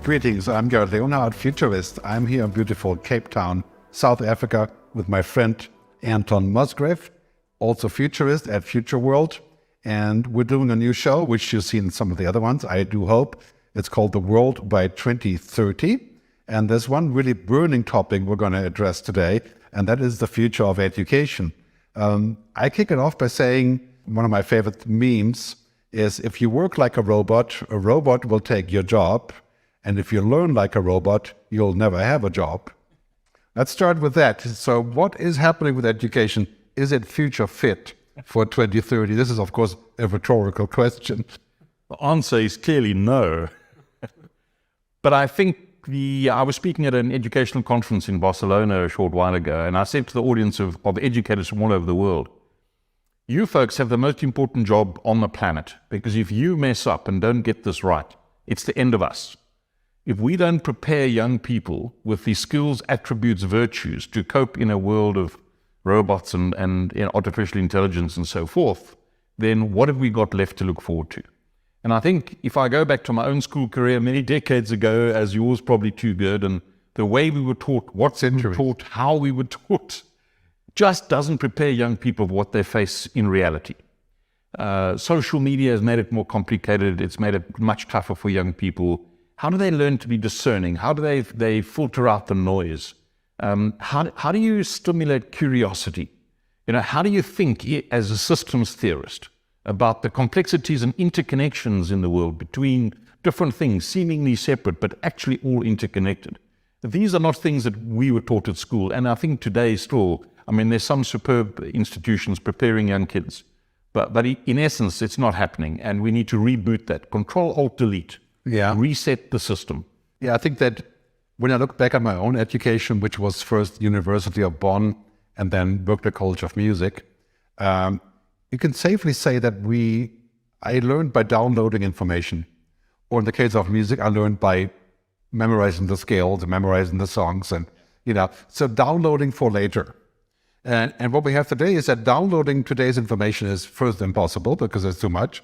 Greetings, I'm Gerd Leonhard, futurist. I'm here in beautiful Cape Town, South Africa, with my friend Anton Musgrave, also futurist at Future World. And we're doing a new show, which you've seen in some of the other ones, I do hope. It's called The World by 2030. And there's one really burning topic we're going to address today, and that is the future of education. I kick it off by saying one of my favorite memes is, if you work like a robot will take your job. And if you learn like a robot, you'll never have a job. Let's start with that. So what is happening with education? Is it future fit for 2030? This is, of course, a rhetorical question. The answer is clearly no. But I think I was speaking at an educational conference in Barcelona a short while ago, and I said to the audience of educators from all over the world, you folks have the most important job on the planet, because if you mess up and don't get this right, it's the end of us. If we don't prepare young people with the skills, attributes, virtues to cope in a world of robots and artificial intelligence and so forth, then what have we got left to look forward to? And I think if I go back to my own school career many decades ago, as yours probably too, Gerd, and the way we were taught, what we were taught, how we were taught, just doesn't prepare young people for what they face in reality. Social media has made it more complicated. It's made it much tougher for young people. How do they learn to be discerning? How do they filter out the noise? How do you stimulate curiosity? How do you think as a systems theorist about the complexities and interconnections in the world between different things, seemingly separate, but actually all interconnected? These are not things that we were taught at school. And I think today still, there's some superb institutions preparing young kids. But in essence, it's not happening. And we need to reboot that. Control-Alt-Delete. Yeah. Reset the system. Yeah, I think that when I look back at my own education, which was first University of Bonn and then Berklee College of Music, you can safely say that I learned by downloading information. Or in the case of music, I learned by memorizing the scales and memorizing the songs, and so downloading for later. And what we have today is that downloading today's information is first impossible because there's too much.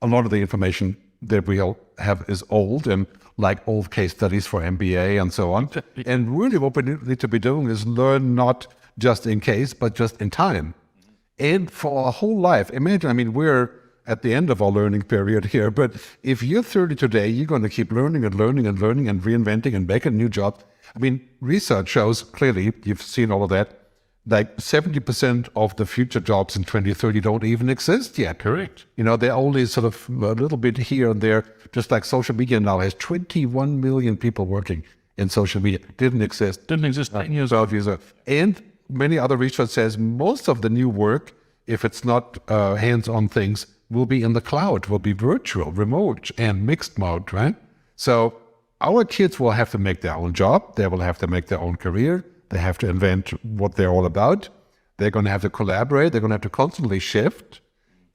A lot of the information that we all have is old, and like old case studies for MBA and so on. And really what we need to be doing is learn not just in case, but just in time. And for our whole life. Imagine, we're at the end of our learning period here, but if you're 30 today, you're going to keep learning and learning and learning and reinventing and making new jobs. Research shows clearly, you've seen all of that, like 70% of the future jobs in 2030 don't even exist yet. Correct. They're only sort of a little bit here and there, just like social media now has 21 million people working in social media. Didn't exist 10 years ago. And many other research says most of the new work, if it's not hands-on things, will be in the cloud, will be virtual, remote, and mixed mode, right? So our kids will have to make their own job. They will have to make their own career. They have to invent what they're all about. They're going to have to collaborate. They're going to have to constantly shift.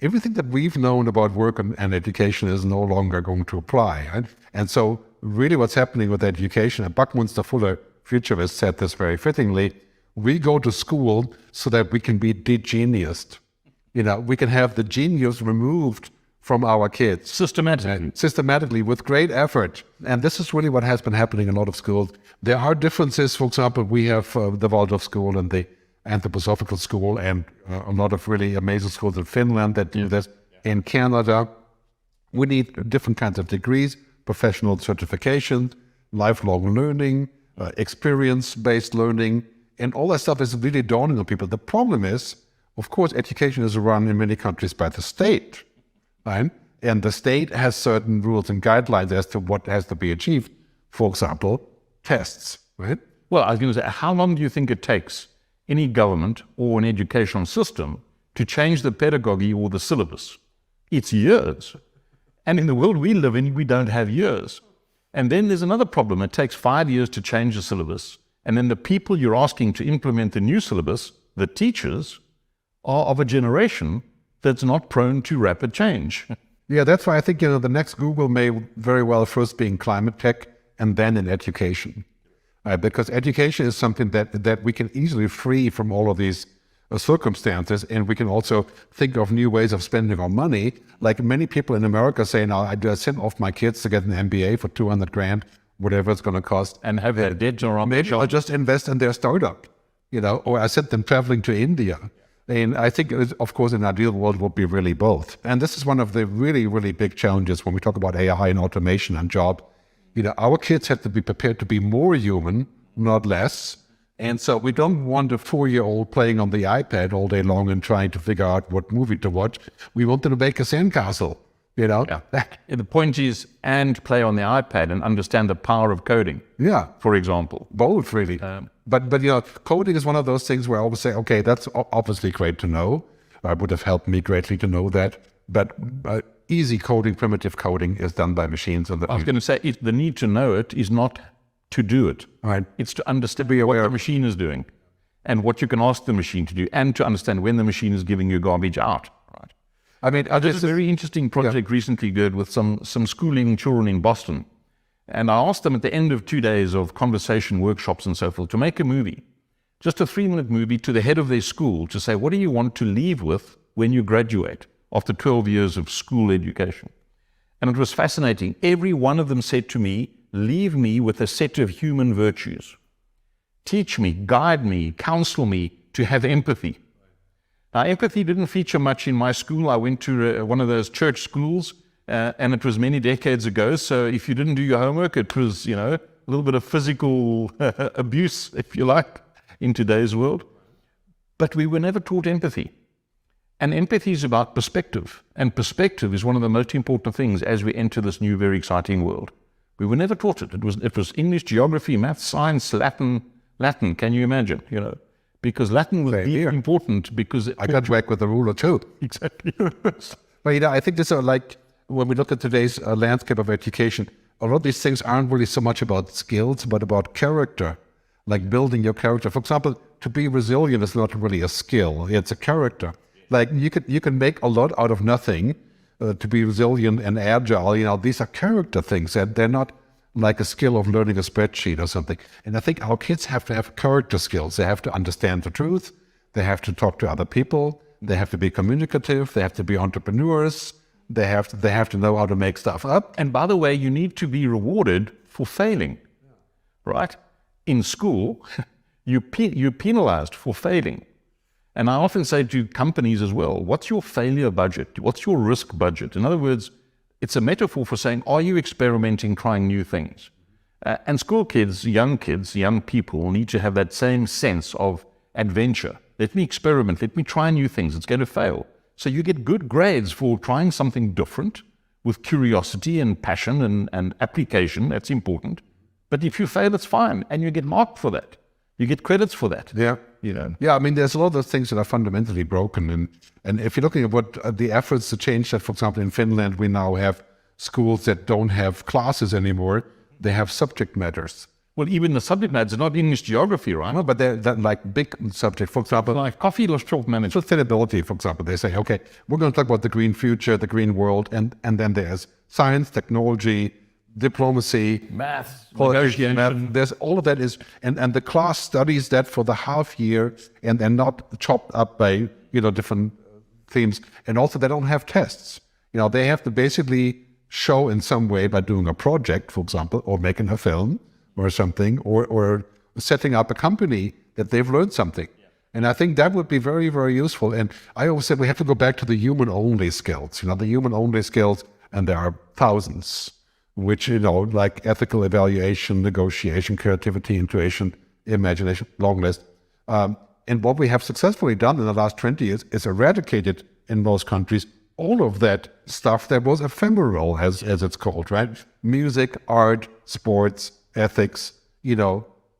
Everything that we've known about work and education is no longer going to apply. Right? And so really what's happening with education, and Buckminster Fuller, futurist, said this very fittingly, we go to school so that we can be degeniused. We can have the genius removed from our kids. Systematically, with great effort. And this is really what has been happening in a lot of schools. There are differences. For example, we have the Waldorf School and the Anthroposophical School, and a lot of really amazing schools in Finland that do this. In Canada, we need different kinds of degrees, professional certifications, lifelong learning, experience-based learning, and all that stuff is really dawning on people. The problem is, of course, education is run in many countries by the state. Right? And the state has certain rules and guidelines as to what has to be achieved. For example, tests, right? Well, I was going to say, how long do you think it takes any government or an educational system to change the pedagogy or the syllabus? It's years. And in the world we live in, we don't have years. And then there's another problem. It takes 5 years to change the syllabus. And then the people you're asking to implement the new syllabus, the teachers, are of a generation that's not prone to rapid change. Yeah, that's why I think, the next Google may very well first be in climate tech and then in education. because education is something that we can easily free from all of these circumstances, and we can also think of new ways of spending our money. Like many people in America say now, I do send off my kids to get an MBA for 200 grand, whatever it's going to cost, and have their debt or maybe I'll just invest in their startup, or I send them traveling to India. And I think, of course, in an ideal world would be really both. And this is one of the really, really big challenges when we talk about AI and automation and job. Our kids have to be prepared to be more human, not less. And so we don't want a 4-year-old playing on the iPad all day long and trying to figure out what movie to watch. We want them to make a sandcastle, Yeah. The point is, and play on the iPad and understand the power of coding. Yeah. For example. Both, really. But coding is one of those things where I always say, okay, that's obviously great to know. It would have helped me greatly to know that. But easy coding, primitive coding is done by machines. I was going to say, the need to know it is not to do it. Right. It's to understand what the machine is doing and what you can ask the machine to do, and to understand when the machine is giving you garbage out. Right. I mean, I did a very interesting project recently, Gerd, with some schooling children in Boston. And I asked them at the end of 2 days of conversation, workshops and so forth, to make a movie, just a 3-minute movie to the head of their school to say, what do you want to leave with when you graduate after 12 years of school education? And it was fascinating. Every one of them said to me, leave me with a set of human virtues. Teach me, guide me, counsel me to have empathy. Now, empathy didn't feature much in my school. I went to one of those church schools, and it was many decades ago. So if you didn't do your homework, it was, a little bit of physical abuse, if you like, in today's world. But we were never taught empathy. And empathy is about perspective. And perspective is one of the most important things as we enter this new, very exciting world. We were never taught it. It was English, geography, math, science, Latin. Can you imagine? Because Latin was really important because I got whacked with a ruler too. Exactly. But I think this is like when we look at today's landscape of education, a lot of these things aren't really so much about skills, but about character, like building your character. For example, to be resilient is not really a skill; it's a character. Like you can make a lot out of nothing. To be resilient and agile, these are character things, and they're not like a skill of learning a spreadsheet or something. And I think our kids have to have character skills. They have to understand the truth. They have to talk to other people. They have to be communicative. They have to be entrepreneurs. They have to know how to make stuff up. And by the way, you need to be rewarded for failing, right? In school, you're penalized for failing. And I often say to companies as well, what's your failure budget? What's your risk budget? In other words, it's a metaphor for saying, are you experimenting, trying new things? And school kids, young people need to have that same sense of adventure. Let me experiment. Let me try new things. It's going to fail. So you get good grades for trying something different with curiosity and passion and application. That's important. But if you fail, it's fine. And you get marked for that. You get credits for that. Yeah. Yeah, I mean, there's a lot of things that are fundamentally broken. And if you're looking at what the efforts to change that, for example, in Finland, we now have schools that don't have classes anymore. They have subject matters. Well, even the subject matters are not English geography, right? No, but they're like big subject. For example, like coffee or shop management. Sustainability, for example. They say, okay, we're going to talk about the green future, the green world. And then there's science, technology, diplomacy, math, negotiation. Math. There's all of that and the class studies that for the half year and not chopped up by, different themes. And also they don't have tests. They have to basically show in some way by doing a project, for example, or making a film or something, or setting up a company that they've learned something. And I think that would be very, very useful. And I always said we have to go back to the human-only skills, the human-only skills, and there are thousands, which, like ethical evaluation, negotiation, creativity, intuition, imagination, long list. And what we have successfully done in the last 20 years is eradicated in most countries all of that stuff that was ephemeral, as it's called, right? Music, art, sports, ethics,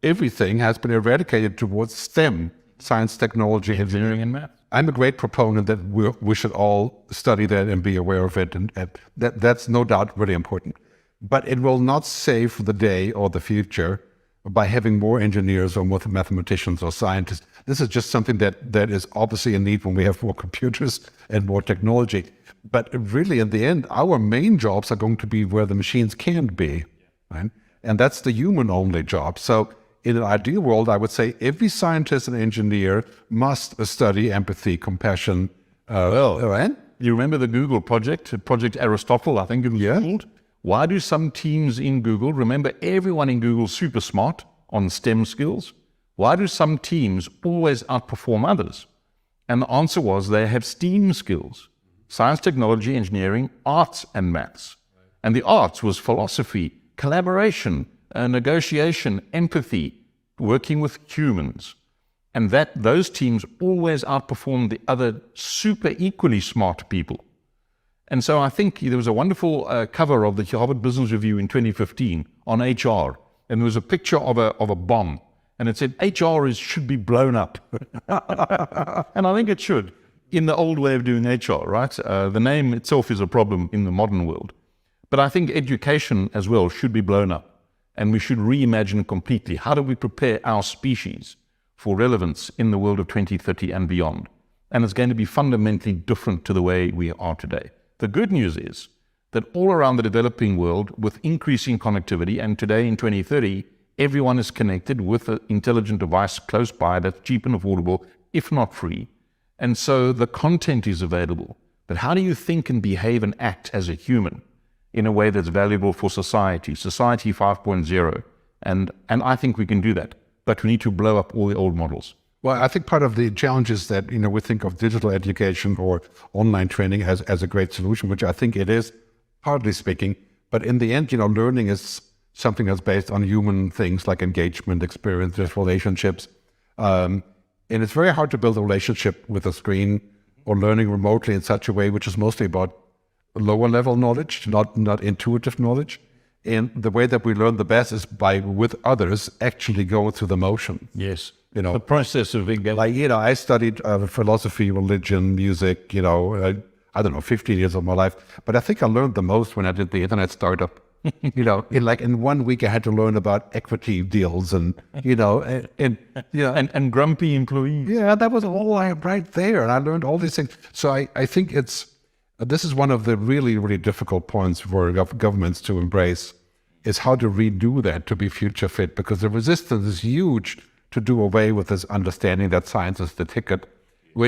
everything has been eradicated towards STEM, science, technology, engineering, and math. I'm a great proponent that we should all study that and be aware of it, and that's no doubt really important. But it will not save the day or the future by having more engineers or more mathematicians or scientists. This is just something that is obviously a need when we have more computers and more technology. But really, in the end, our main jobs are going to be where the machines can't be, right? And that's the human-only job. So in an ideal world, I would say every scientist and engineer must study empathy, compassion. Right? You remember the Google project, Project Aristotle, I think it was called? Why do some teams in Google, remember everyone in Google super smart on STEM skills? Why do some teams always outperform others? And the answer was they have STEAM skills: science, technology, engineering, arts, and maths. And the arts was philosophy, collaboration, negotiation, empathy, working with humans. And those teams always outperform the other super equally smart people. And so I think there was a wonderful cover of the Harvard Business Review in 2015 on HR. And there was a picture of a bomb. And it said, HR should be blown up. And I think it should, in the old way of doing HR, right? The name itself is a problem in the modern world. But I think education as well should be blown up. And we should reimagine it completely. How do we prepare our species for relevance in the world of 2030 and beyond? And it's going to be fundamentally different to the way we are today. The good news is that all around the developing world, with increasing connectivity, and today in 2030, everyone is connected with an intelligent device close by that's cheap and affordable, if not free. And so the content is available. But how do you think and behave and act as a human in a way that's valuable for society 5.0? And I think we can do that. But we need to blow up all the old models. Well, I think part of the challenge is that, we think of digital education or online training as a great solution, which I think it is, partly speaking. But in the end, learning is something that's based on human things like engagement, experiences, relationships. And it's very hard to build a relationship with a screen or learning remotely in such a way, which is mostly about lower level knowledge, not intuitive knowledge. And the way that we learn the best is with others, actually going through the motion. Yes. The process of I studied philosophy, religion, music, I don't know, 15 years of my life. But I think I learned the most when I did the internet startup. In 1 week I had to learn about equity deals and grumpy employees. Yeah, that was all right there. And I learned all these things. So I think this is one of the really, really difficult points for governments to embrace, is how to redo that to be future fit, because the resistance is huge to do away with this understanding that science is the ticket.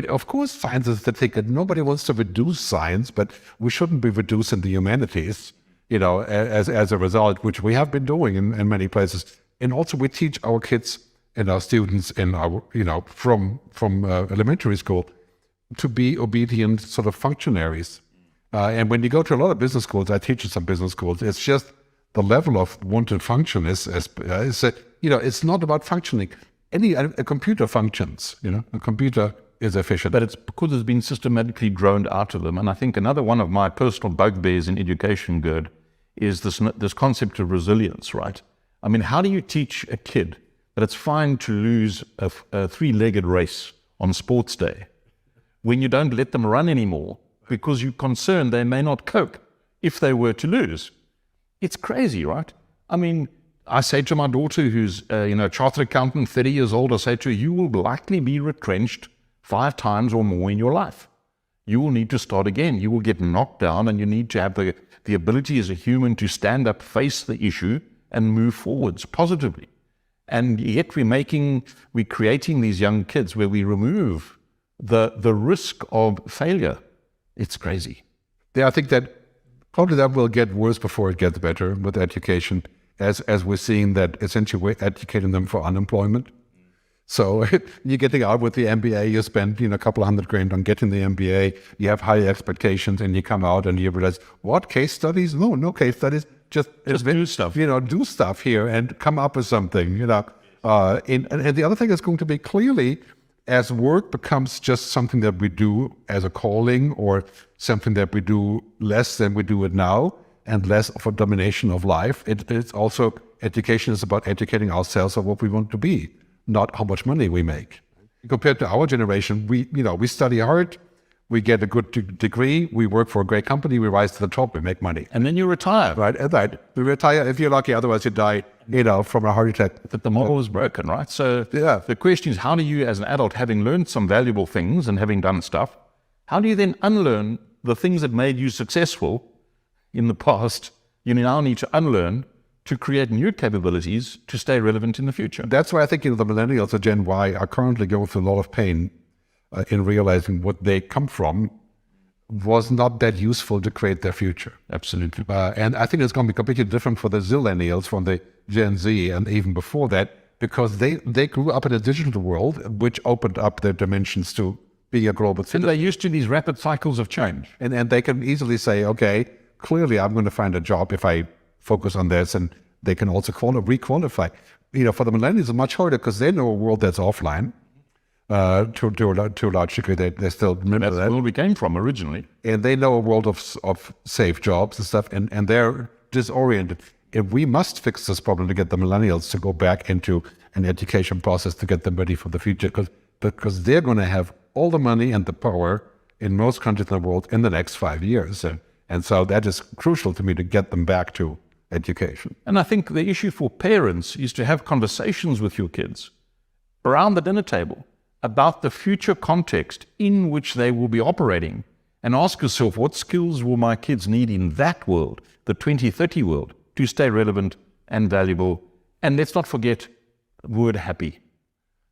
Of course, science is the ticket. Nobody wants to reduce science, but we shouldn't be reducing the humanities, as a result, which we have been doing in many places. And also we teach our kids and our students in our, from elementary school to be obedient sort of functionaries. And when you go to a lot of business schools, I teach in some business schools, it's just the level of wanted function is it's not about functioning. A computer functions, a computer is efficient. But it's because it's been systematically droned out of them. And I think another one of my personal bugbears in education, Gerd, is this concept of resilience, right? I mean, how do you teach a kid that it's fine to lose a three-legged race on sports day when you don't let them run anymore because you're concerned they may not cope if they were to lose? It's crazy, right? I mean, I say to my daughter, who's a chartered accountant, 30 years old, I say to her, you will likely be retrenched 5 times or more in your life. You will need to start again. You will get knocked down, and you need to have the ability as a human to stand up, face the issue, and move forwards positively. And yet we're creating these young kids where we remove the risk of failure. It's crazy. Yeah, I think that probably that will get worse before it gets better with education, as we're seeing that essentially we're educating them for unemployment. So you're getting out with the MBA, you spend a couple $100,000 on getting the MBA, you have high expectations, and you come out and you realize, what, case studies? No case studies. Just do stuff. Do stuff here and come up with something. And the other thing is going to be clearly, as work becomes just something that we do as a calling or something that we do less than we do it now, and less of a domination of life, it's also, education is about educating ourselves of what we want to be, not how much money we make. Compared to our generation, we study hard, we get a good degree, we work for a great company, we rise to the top, we make money. And then you retire. Right, we retire if you're lucky, otherwise you die, from a heart attack. But the model is broken, right? So the question is, how do you, as an adult, having learned some valuable things and having done stuff, how do you then unlearn the things that made you successful in the past? You now need to unlearn to create new capabilities to stay relevant in the future. That's why I think the millennials or Gen Y are currently going through a lot of pain in realizing what they come from was not that useful to create their future. Absolutely. And I think it's going to be completely different for the Zillennials from the Gen Z and even before that, because they grew up in a digital world which opened up their dimensions to being a global And citizen. they're used to these rapid cycles of change. And they can easily say, okay, clearly I'm going to find a job if I focus on this, and they can also re-qualify. For the millennials, it's much harder because they know a world that's offline. To a large degree, they still remember That's that. where we came from originally. And they know a world of safe jobs and stuff, and they're disoriented. And we must fix this problem to get the millennials to go back into an education process to get them ready for the future, because they're going to have all the money and the power in most countries in the world in the next 5 years. And so that is crucial to me to get them back to education. And I think the issue for parents is to have conversations with your kids around the dinner table about the future context in which they will be operating, and ask yourself, what skills will my kids need in that world, the 2030 world, to stay relevant and valuable? And let's not forget the word happy.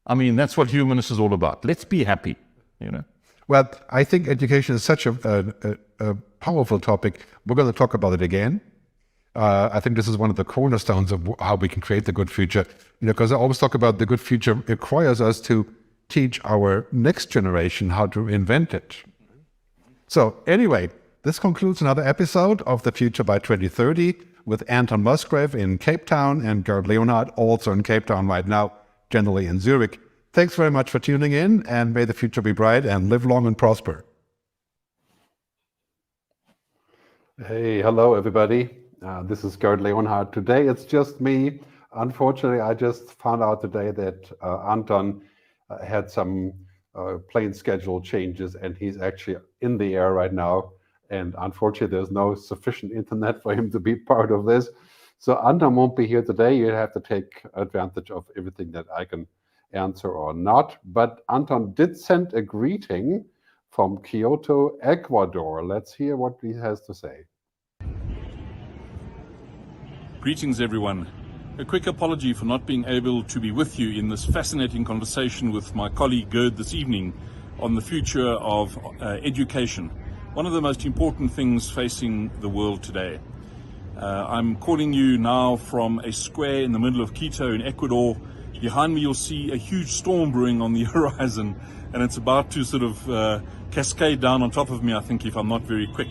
I mean, that's what humanist is all about. Let's be happy, Well, I think education is such a powerful topic. We're going to talk about it again. I think this is one of the cornerstones of how we can create the good future. Because I always talk about the good future requires us to teach our next generation how to invent it. So anyway, this concludes another episode of The Future by 2030 with Anton Musgrave in Cape Town and Gerd Leonhard also in Cape Town right now, generally in Zurich. Thanks very much for tuning in, and may the future be bright and live long and prosper. Hey, hello everybody. This is Gerd Leonhard. Today it's just me. Unfortunately, I just found out today that Anton had some plane schedule changes, and he's actually in the air right now. And unfortunately, there's no sufficient internet for him to be part of this. So Anton won't be here today. You have to take advantage of everything that I can answer or not. But Anton did send a greeting from Kyoto, Ecuador. Let's hear what he has to say. Greetings, everyone. A quick apology for not being able to be with you in this fascinating conversation with my colleague Gerd this evening on the future of education, one of the most important things facing the world today. I'm calling you now from a square in the middle of Quito in Ecuador. Behind me you'll see a huge storm brewing on the horizon, and it's about to sort of cascade down on top of me, I think, if I'm not very quick.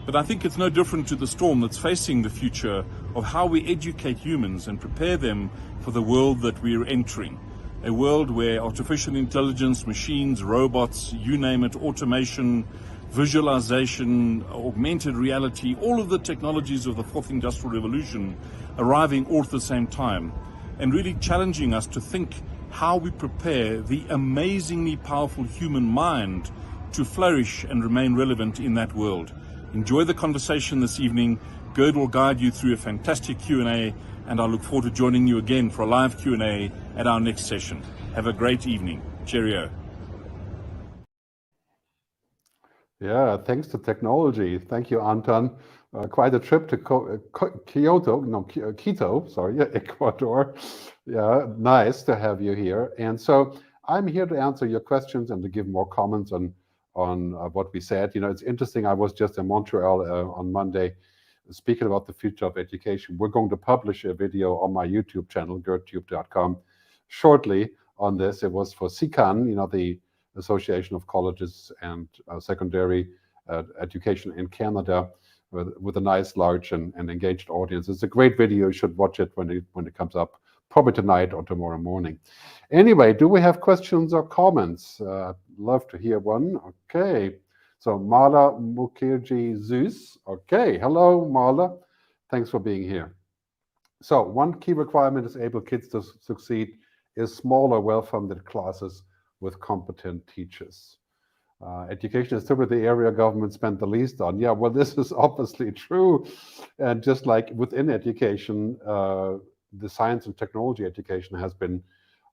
But I think it's no different to the storm that's facing the future of how we educate humans and prepare them for the world that we're entering. A world where artificial intelligence, machines, robots, you name it, automation, visualization, augmented reality, all of the technologies of the fourth industrial revolution arriving all at the same time, and really challenging us to think how we prepare the amazingly powerful human mind to flourish and remain relevant in that world. Enjoy the conversation this evening. Gerd will guide you through a fantastic Q&A, and I look forward to joining you again for a live Q&A at our next session. Have a great evening. Cheerio. Yeah, thanks to technology. Thank you, Anton. Quite a trip to Quito, sorry, Ecuador. Yeah, nice to have you here. And so I'm here to answer your questions and to give more comments on what we said. It's interesting. I was just in Montreal on Monday speaking about the future of education. We're going to publish a video on my YouTube channel, gerdtube.com, shortly on this. It was for SICAN, the Association of Colleges and Secondary Education in Canada, with a nice, large, and engaged audience. It's a great video. You should watch it when it comes up, probably tonight or tomorrow morning. Anyway, do we have questions or comments? Love to hear one. Okay. So Marla Mukherjee Zeus. Okay. Hello, Marla. Thanks for being here. So one key requirement is able kids to succeed is smaller, well-funded classes with competent teachers. Education is typically the area government spent the least on. Yeah, well, this is obviously true. And just like within education, the science and technology education has been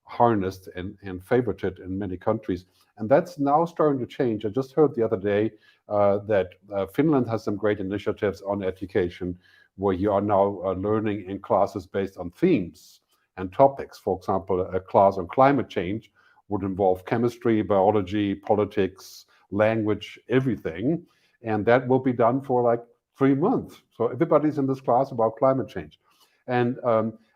harnessed and favorited in many countries. And that's now starting to change. I just heard the other day that Finland has some great initiatives on education, where you are now learning in classes based on themes and topics. For example, a class on climate change would involve chemistry, biology, politics, language, everything. And that will be done for like 3 months. So everybody's in this class about climate change. And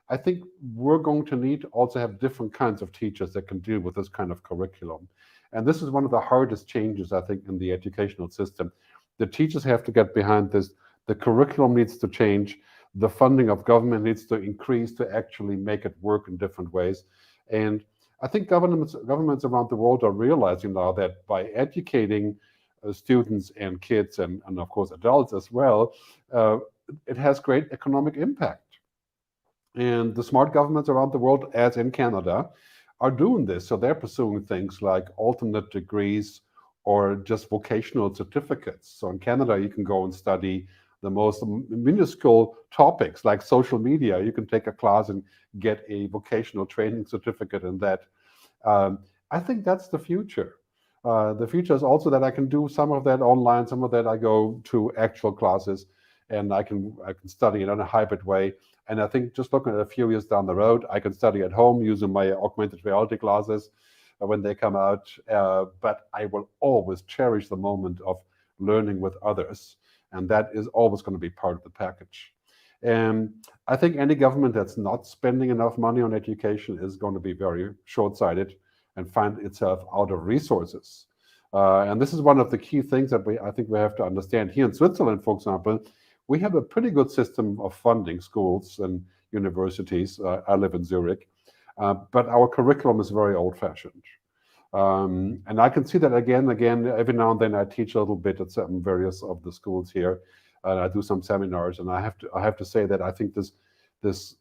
I think we're going to need to also have different kinds of teachers that can deal with this kind of curriculum. And this is one of the hardest changes, I think, in the educational system. The teachers have to get behind this. The curriculum needs to change. The funding of government needs to increase to actually make it work in different ways. And I think governments around the world are realizing now that by educating students and kids and of course adults as well, it has great economic impact. And the smart governments around the world, as in Canada, are doing this. So they're pursuing things like alternate degrees or just vocational certificates. So in Canada, you can go and study the most minuscule topics like social media. You can take a class and get a vocational training certificate in that. I think that's the future. The future is also that I can do some of that online, some of that I go to actual classes, and I can study it in a hybrid way. And I think just looking at a few years down the road, I can study at home using my augmented reality glasses when they come out. But I will always cherish the moment of learning with others. And that is always going to be part of the package. And I think any government that's not spending enough money on education is going to be very short-sighted and find itself out of resources. And this is one of the key things that I think we have to understand. Here in Switzerland, for example, we have a pretty good system of funding schools and universities. I live in Zurich, but our curriculum is very old-fashioned. And I can see that again, every now and then I teach a little bit at certain various of the schools here, and I do some seminars. And I have to say that I think this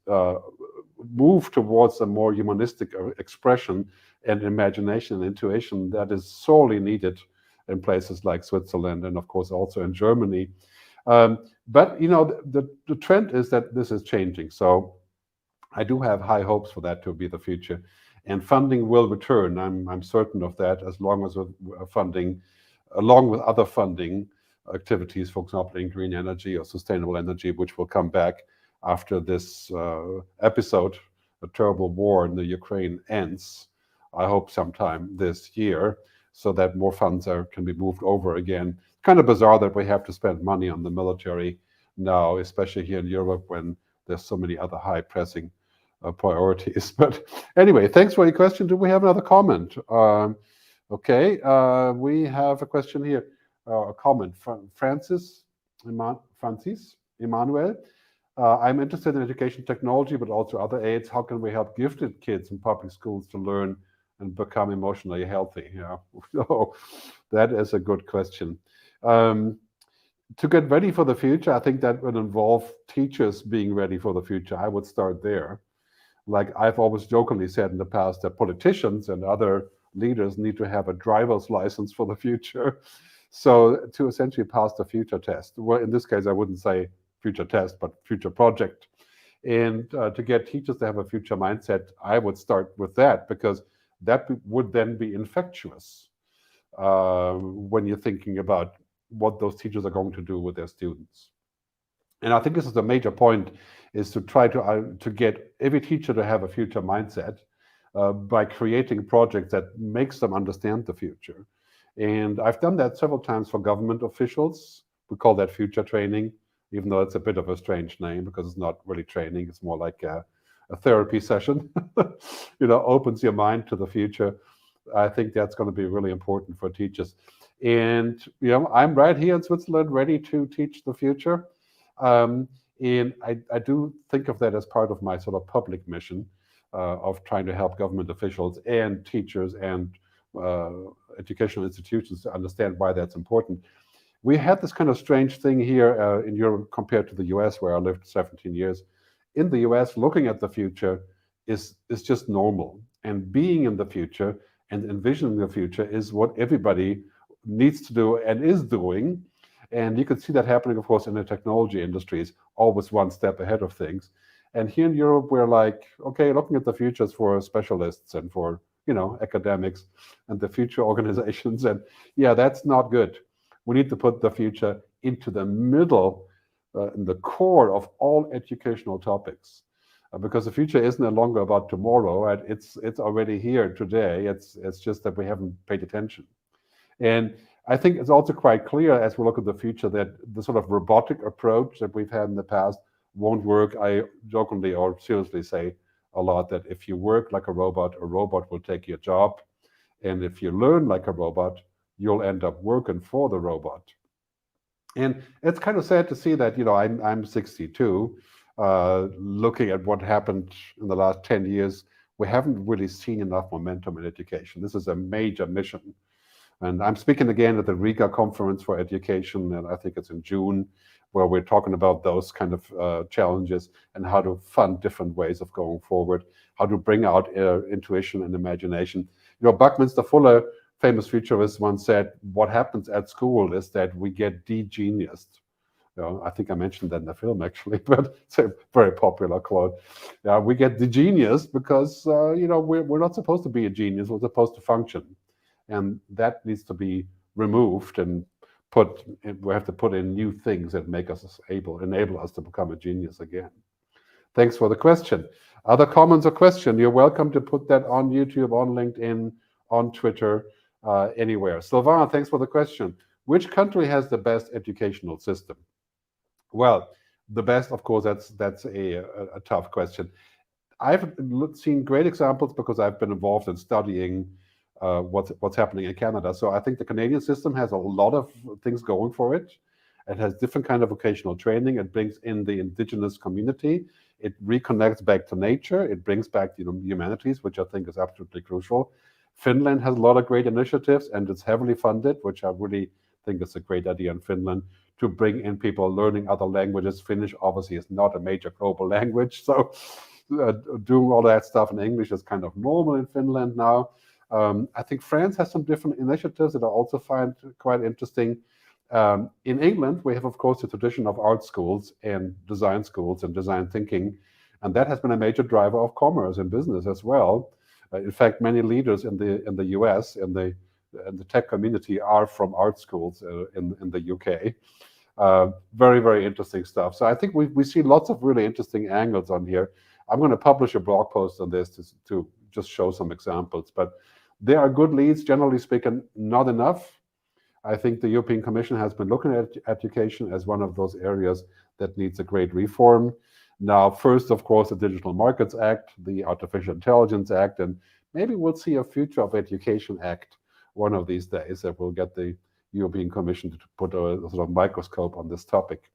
move towards a more humanistic expression and imagination and intuition that is sorely needed in places like Switzerland and of course also in Germany. But you know, the trend is that this is changing. So I do have high hopes for that to be the future. And funding will return. I'm certain of that, as long as funding, along with other funding activities, for example, in green energy or sustainable energy, which will come back after this episode, a terrible war in the Ukraine ends. I hope sometime this year, so that more funds can be moved over again. Kind of bizarre that we have to spend money on the military now, especially here in Europe when there's so many other high pressing priorities. But anyway, thanks for your question. Do we have another comment? Okay, we have a question here, a comment from Francis Emmanuel. I'm interested in education technology, but also other aids. How can we help gifted kids in public schools to learn and become emotionally healthy? Yeah, so that is a good question. To get ready for the future, I think that would involve teachers being ready for the future. I would start there. Like I've always jokingly said in the past, that politicians and other leaders need to have a driver's license for the future. So to essentially pass the future test. Well, in this case, I wouldn't say future test, but future project. And to get teachers to have a future mindset, I would start with that, because that would then be infectious when you're thinking about what those teachers are going to do with their students. And I think this is a major point, is to try to get every teacher to have a future mindset by creating projects that makes them understand the future. And I've done that several times for government officials. We call that future training, even though it's a bit of a strange name because it's not really training. It's more like a therapy session, you know, opens your mind to the future. I think that's going to be really important for teachers. And, you know, I'm right here in Switzerland ready to teach the future. And I do think of that as part of my sort of public mission of trying to help government officials and teachers and educational institutions to understand why that's important. We had this kind of strange thing here in Europe compared to the US, where I lived 17 years. In the US, looking at the future is just normal. And being in the future and envisioning the future is what everybody needs to do and is doing. And you can see that happening, of course, in the technology industries, always one step ahead of things. And here in Europe, we're like, okay, looking at the futures for specialists and for, you know, academics and the future organizations. And yeah, that's not good. We need to put the future into the middle in the core of all educational topics. Because the future isn't no longer about tomorrow, right? It's already here today. It's just that we haven't paid attention. And I think it's also quite clear as we look at the future that the sort of robotic approach that we've had in the past won't work. I jokingly or seriously say a lot that if you work like a robot will take your job. And if you learn like a robot, you'll end up working for the robot. And it's kind of sad to see that, I'm 62, looking at what happened in the last 10 years, we haven't really seen enough momentum in education. This is a major mission. And I'm speaking again at the Riga Conference for Education, and I think it's in June, where we're talking about those kind of challenges and how to fund different ways of going forward, how to bring out intuition and imagination. Buckminster Fuller, famous futurist, once said, what happens at school is that we get de-geniused. I think I mentioned that in the film, actually, but it's a very popular quote. We get de-geniused because, we're not supposed to be a genius, we're supposed to function. And that needs to be removed and we have to put in new things that make us enable us to become a genius again. Thanks for the question. Other comments or questions, you're welcome to put that on YouTube, on LinkedIn, on Twitter, anywhere. Sylvain, thanks for the question. Which country has the best educational system? Well, the best, of course, that's a tough question. I've seen great examples because I've been involved in studying what's happening in Canada. So I think the Canadian system has a lot of things going for it. It has different kind of vocational training. It brings in the indigenous community. It reconnects back to nature. It brings back the humanities, which I think is absolutely crucial. Finland has a lot of great initiatives, and it's heavily funded, which I really think is a great idea in Finland, to bring in people learning other languages. Finnish obviously is not a major global language, so doing all that stuff in English is kind of normal in Finland now. I think France has some different initiatives that I also find quite interesting. In England, we have, of course, the tradition of art schools and design thinking, and that has been a major driver of commerce and business as well. In fact, many leaders in the US and the tech community are from art schools in the UK. Very, very interesting stuff. So I think we see lots of really interesting angles on here. I'm going to publish a blog post on this to just show some examples, but there are good leads, generally speaking, not enough. I think the European Commission has been looking at education as one of those areas that needs a great reform. Now, first, of course, the Digital Markets Act, the Artificial Intelligence Act, and maybe we'll see a Future of Education Act one of these days that will get the European Commission to put a sort of microscope on this topic.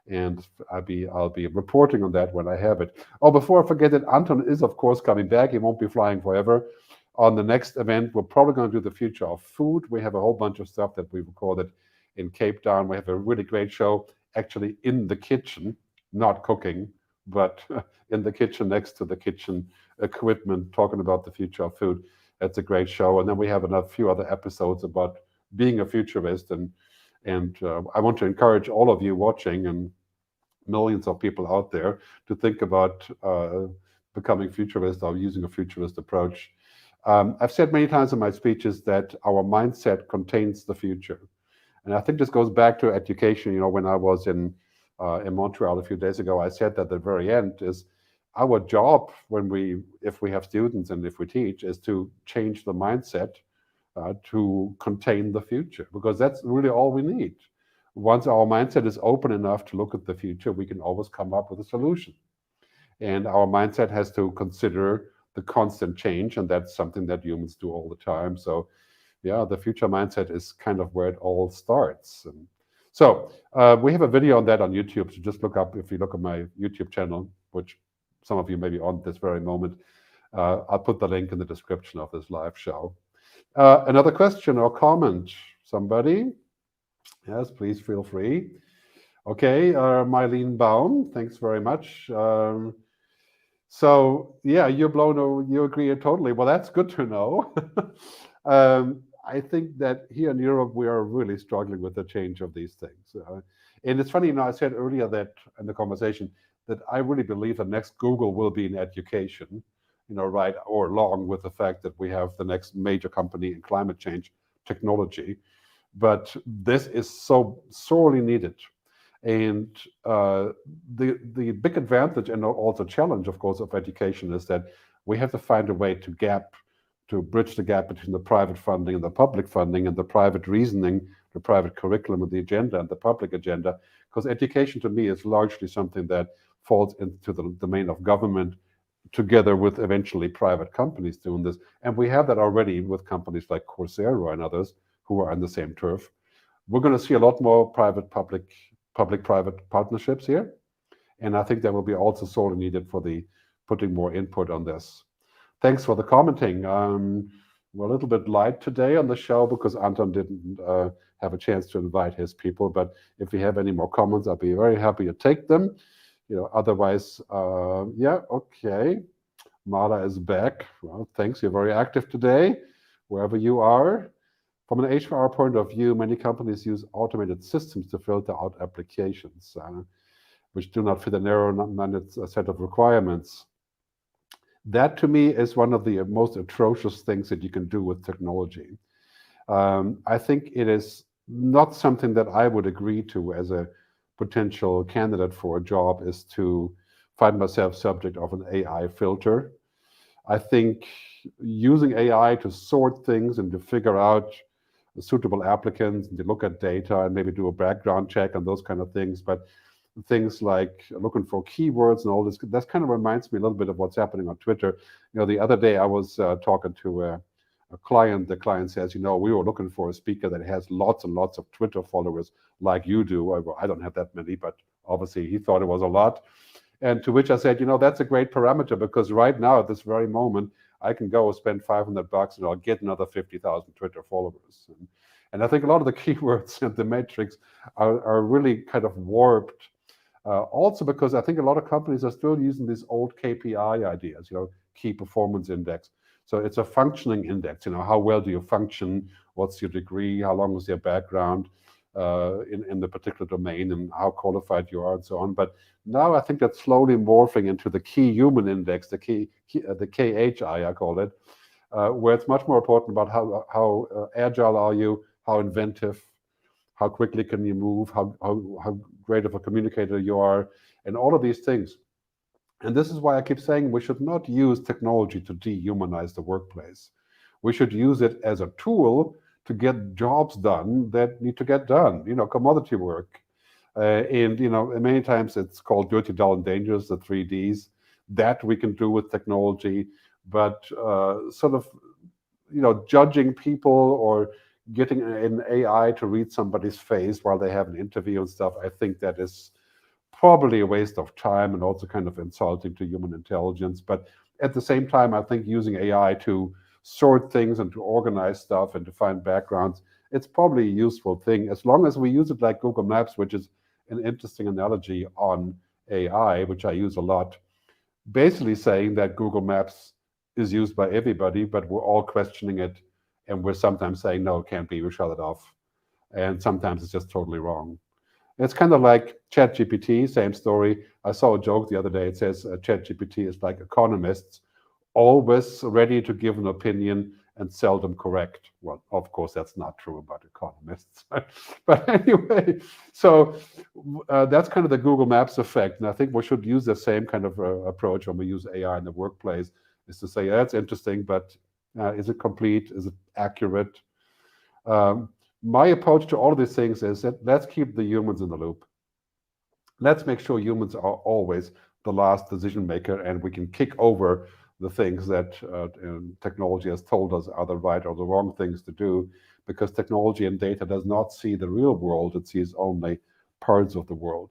And I'll be reporting on that when I have it. Oh, before I forget it, Anton is, of course, coming back. He won't be flying forever. On the next event, we're probably going to do the future of food. We have a whole bunch of stuff that we recorded in Cape Town. We have a really great show, actually in the kitchen, not cooking, but in the kitchen, next to the kitchen equipment, talking about the future of food. That's a great show. And then we have a few other episodes about being a futurist. And I want to encourage all of you watching and millions of people out there to think about becoming futurist or using a futurist approach. I've said many times in my speeches that our mindset contains the future. And I think this goes back to education. When I was in Montreal a few days ago, I said that at the very end is our job if we have students and if we teach, is to change the mindset to contain the future, because that's really all we need. Once our mindset is open enough to look at the future, we can always come up with a solution. And our mindset has to consider the constant change, and that's something that humans do all the time. So yeah, the future mindset is kind of where it all starts. And so we have a video on that on YouTube, so just look up, if you look at my YouTube channel, which some of you may be on this very moment, I'll put the link in the description of this live show. Another question or comment, somebody? Yes, please feel free. Okay, Mylene Baum, thanks very much. So yeah, you agree totally. Well, that's good to know. I think that here in Europe, we are really struggling with the change of these things. And it's funny, I said earlier that in the conversation that I really believe the next Google will be in education, right or along with the fact that we have the next major company in climate change technology. But this is so sorely needed. And the big advantage and also challenge, of course, of education is that we have to find a way to bridge the gap between the private funding and the public funding, and the private reasoning, the private curriculum and the agenda and the public agenda. Because education to me is largely something that falls into the domain of government, together with eventually private companies doing this. And we have that already with companies like Coursera and others who are on the same turf. We're going to see a lot more public-private partnerships here. And I think that will be also sorely needed for the putting more input on this. Thanks for the commenting. We're a little bit light today on the show because Anton didn't have a chance to invite his people. But if we have any more comments, I'll be very happy to take them. Otherwise, yeah, okay. Mala is back. Well, thanks. You're very active today, wherever you are. From an HR point of view, many companies use automated systems to filter out applications which do not fit a narrow-minded set of requirements. That, to me, is one of the most atrocious things that you can do with technology. I think it is not something that I would agree to as a potential candidate for a job, is to find myself subject of an AI filter. I think using AI to sort things and to figure out suitable applicants and to look at data and maybe do a background check and those kind of things, but things like looking for keywords and all this, that kind of reminds me a little bit of what's happening on Twitter. The other day I was talking to a client. The client says, we were looking for a speaker that has lots and lots of Twitter followers like you do. Well, I don't have that many, but obviously he thought it was a lot. And to which I said, that's a great parameter, because right now at this very moment, I can go spend $500 and I'll get another 50,000 Twitter followers. And I think a lot of the keywords and the metrics are really kind of warped. Also because I think a lot of companies are still using these old KPI ideas, key performance index. So it's a functioning index, how well do you function, what's your degree, how long is your background in the particular domain, and how qualified you are and so on. But now I think that's slowly morphing into the key human index, the KHI, I call it, where it's much more important about how agile are you, how inventive, how quickly can you move, how great of a communicator you are, and all of these things. And this is why I keep saying we should not use technology to dehumanize the workplace. We should use it as a tool to get jobs done that need to get done, commodity work. And many times it's called dirty, dull, and dangerous, the 3Ds. That we can do with technology, but sort of, judging people or getting an AI to read somebody's face while they have an interview and stuff, I think that is probably a waste of time and also kind of insulting to human intelligence. But at the same time, I think using AI to sort things and to organize stuff and to find backgrounds, it's probably a useful thing, as long as we use it like Google Maps, which is an interesting analogy on AI, which I use a lot, basically saying that Google Maps is used by everybody, but we're all questioning it, and we're sometimes saying, no, it can't be, we shut it off. And sometimes it's just totally wrong. It's kind of like ChatGPT, same story. I saw a joke the other day. It says ChatGPT is like economists, always ready to give an opinion and seldom correct. Well, of course, that's not true about economists. But anyway, so that's kind of the Google Maps effect. And I think we should use the same kind of approach when we use AI in the workplace, is to say, yeah, that's interesting, but is it complete? Is it accurate? My approach to all of these things is that let's keep the humans in the loop. Let's make sure humans are always the last decision maker, and we can kick over the things that technology has told us are the right or the wrong things to do, because technology and data does not see the real world. It sees only parts of the world.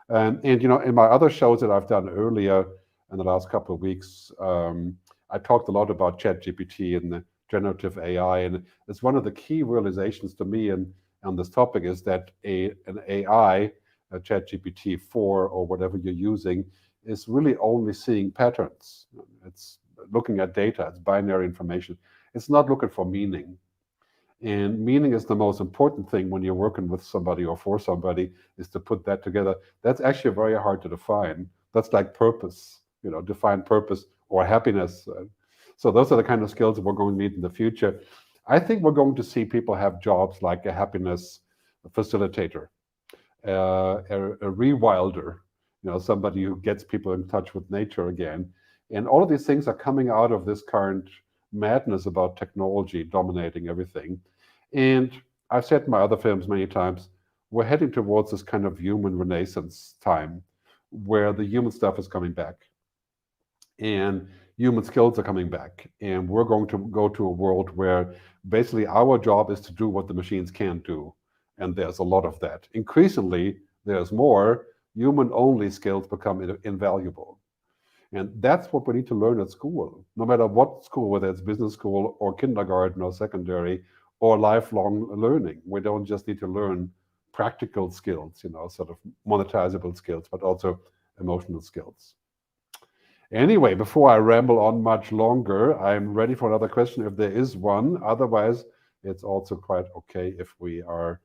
And in my other shows that I've done earlier in the last couple of weeks, I talked a lot about ChatGPT and the generative AI, and it's one of the key realizations to me on this topic is that an AI, a ChatGPT 4 or whatever you're using, is really only seeing patterns. It's looking at data, it's binary information. It's not looking for meaning. And meaning is the most important thing when you're working with somebody or for somebody, is to put that together. That's actually very hard to define. That's like purpose, define purpose or happiness. So those are the kind of skills that we're going to need in the future. I think we're going to see people have jobs like a happiness facilitator. a rewilder, somebody who gets people in touch with nature again. And all of these things are coming out of this current madness about technology dominating everything. And I've said in my other films many times, we're heading towards this kind of human renaissance time where the human stuff is coming back and human skills are coming back. And we're going to go to a world where basically our job is to do what the machines can't do. And there's a lot of that. Increasingly, there's more human-only skills become invaluable. And that's what we need to learn at school, no matter what school, whether it's business school or kindergarten or secondary or lifelong learning. We don't just need to learn practical skills, sort of monetizable skills, but also emotional skills. Anyway, before I ramble on much longer, I'm ready for another question if there is one. Otherwise, it's also quite okay if we are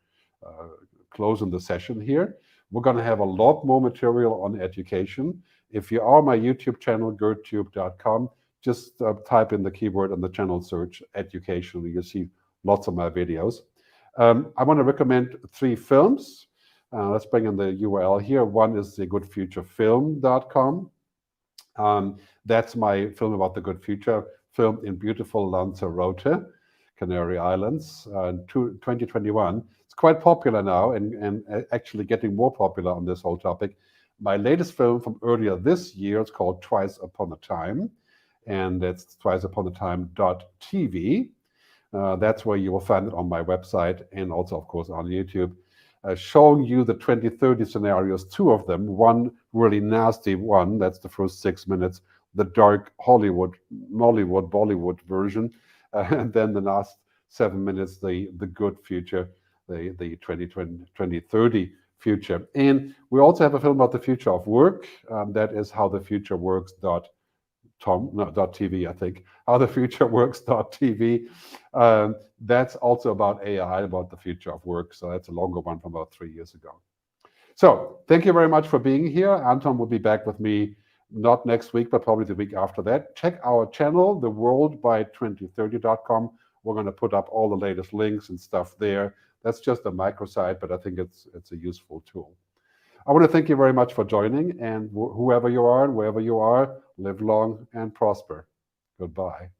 closing the session here. We're going to have a lot more material on education. If you are on my YouTube channel, gerdtube.com, just type in the keyword on the channel search education. You'll see lots of my videos. I want to recommend 3 films. Let's bring in the URL here. One is the goodfuturefilm.com. That's my film about the good future, filmed in beautiful Lanzarote, Canary Islands, in 2021. It's quite popular now and actually getting more popular on this whole topic. My latest film from earlier this year is called Twice Upon a Time, and it's twiceUponAtime.tv. That's where you will find it on my website and also, of course, on YouTube. Showing you the 2030 scenarios, 2 of them, one really nasty one, that's the first 6 minutes, the dark Hollywood, Nollywood, Bollywood version, and then the last 7 minutes, the good future, the 2030 future. And we also have a film about the future of work, that is How the Future Works.tv, I think, howthefutureworks.tv. That's also about AI, about the future of work. So that's a longer one from about 3 years ago. So thank you very much for being here. Anton will be back with me, not next week, but probably the week after that. Check our channel, theworldby2030.com. We're going to put up all the latest links and stuff there. That's just a microsite, but I think it's a useful tool. I want to thank you very much for joining, and whoever you are and wherever you are, live long and prosper. Goodbye.